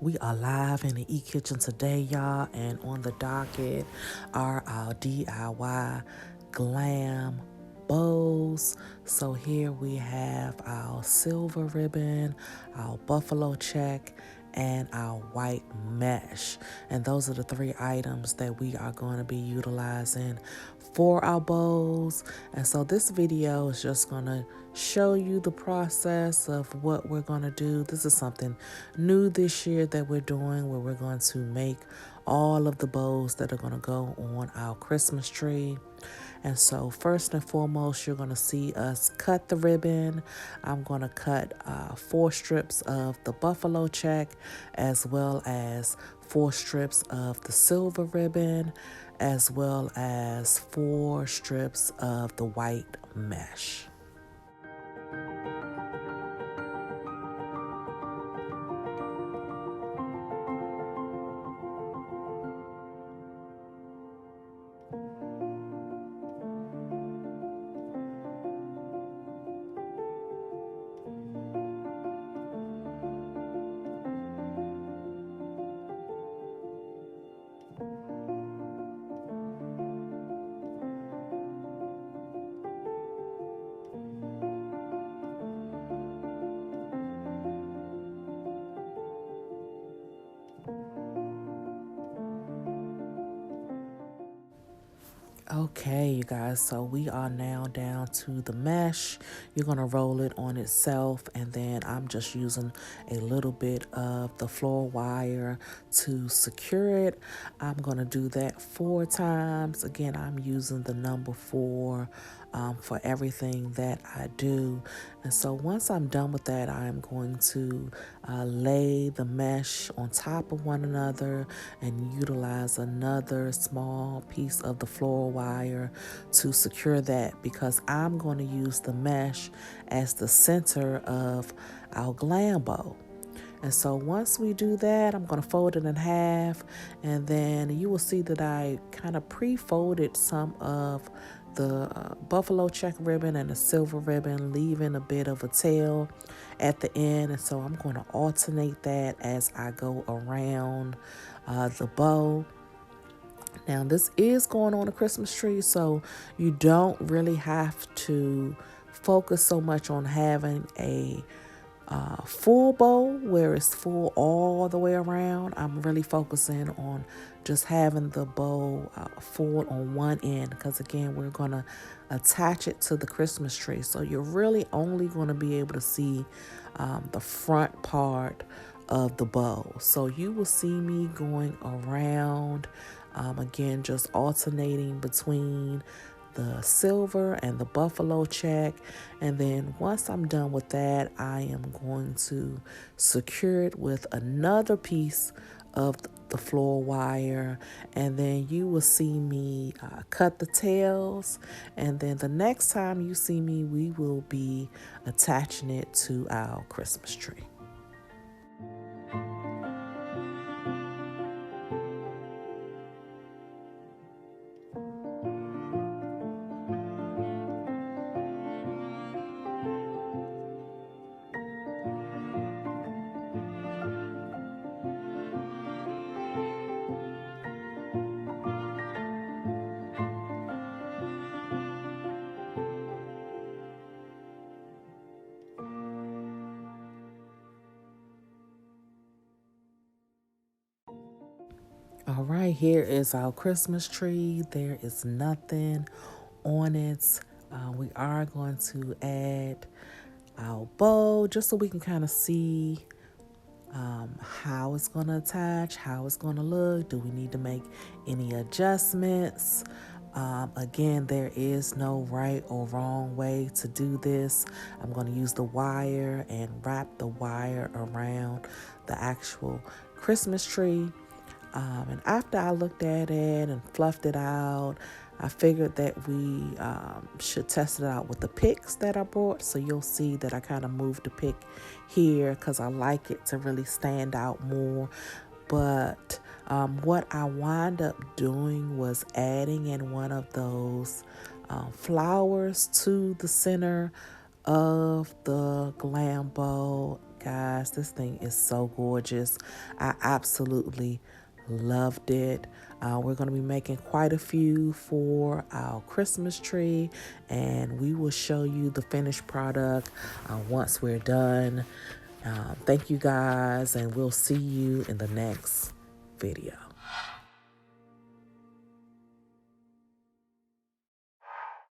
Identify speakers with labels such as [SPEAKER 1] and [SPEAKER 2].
[SPEAKER 1] We are live in the e-kitchen today, y'all, and on the docket are our DIY glam bows. So here we have our silver ribbon, our buffalo check, and our white mesh. And those are the three items that we are going to be utilizing for our bows. And so this video is just going to show you the process of what we're going to do. This is something new this year that we're doing, where we're going to make all of the bows that are going to go on our Christmas tree. And so first and foremost, you're going to see us cut the ribbon. I'm going to cut 4 strips of the buffalo check, as well as 4 strips of the silver ribbon, as well as 4 strips of the white mesh. Okay, you guys, so we are now down to the mesh. You're going to roll it on itself, and then I'm just using a little bit of the floor wire to secure it. I'm going to do that 4 times. Again, I'm using the number 4 for everything that I do. And so once I'm done with that, I'm going to lay the mesh on top of one another and utilize another small piece of the floor wire to secure that, because I'm going to use the mesh as the center of our glam bow. And so once we do that, I'm going to fold it in half, and then you will see that I kind of pre-folded some of the buffalo check ribbon and the silver ribbon, leaving a bit of a tail at the end. And so I'm going to alternate that as I go around the bow. Now, this is going on a Christmas tree, so you don't really have to focus so much on having a full bow where it's full all the way around. I'm really focusing on just having the bow full on one end, because again, we're going to attach it to the Christmas tree. So you're really only going to be able to see the front part of the bow. So you will see me going around, again, just alternating between the silver and the buffalo check. And then once I'm done with that, I am going to secure it with another piece of the floor wire, and then you will see me cut the tails, and then the next time you see me, we will be attaching it to our Christmas tree. All right, here is our Christmas tree. There is nothing on it. We are going to add our bow just so we can kind of see how it's going to attach, how it's going to look. Do we need to make any adjustments? Again, there is no right or wrong way to do this. I'm going to use the wire and wrap the wire around the actual Christmas tree. And after I looked at it and fluffed it out, I figured that we should test it out with the picks that I brought. So you'll see that I kind of moved the pick here because I like it to really stand out more. But what I wound up doing was adding in one of those flowers to the center of the glam bow. guys. This thing is so gorgeous. I absolutely loved it. We're going to be making quite a few for our Christmas tree, and we will show you the finished product once we're done. Thank you guys, and we'll see you in the next video.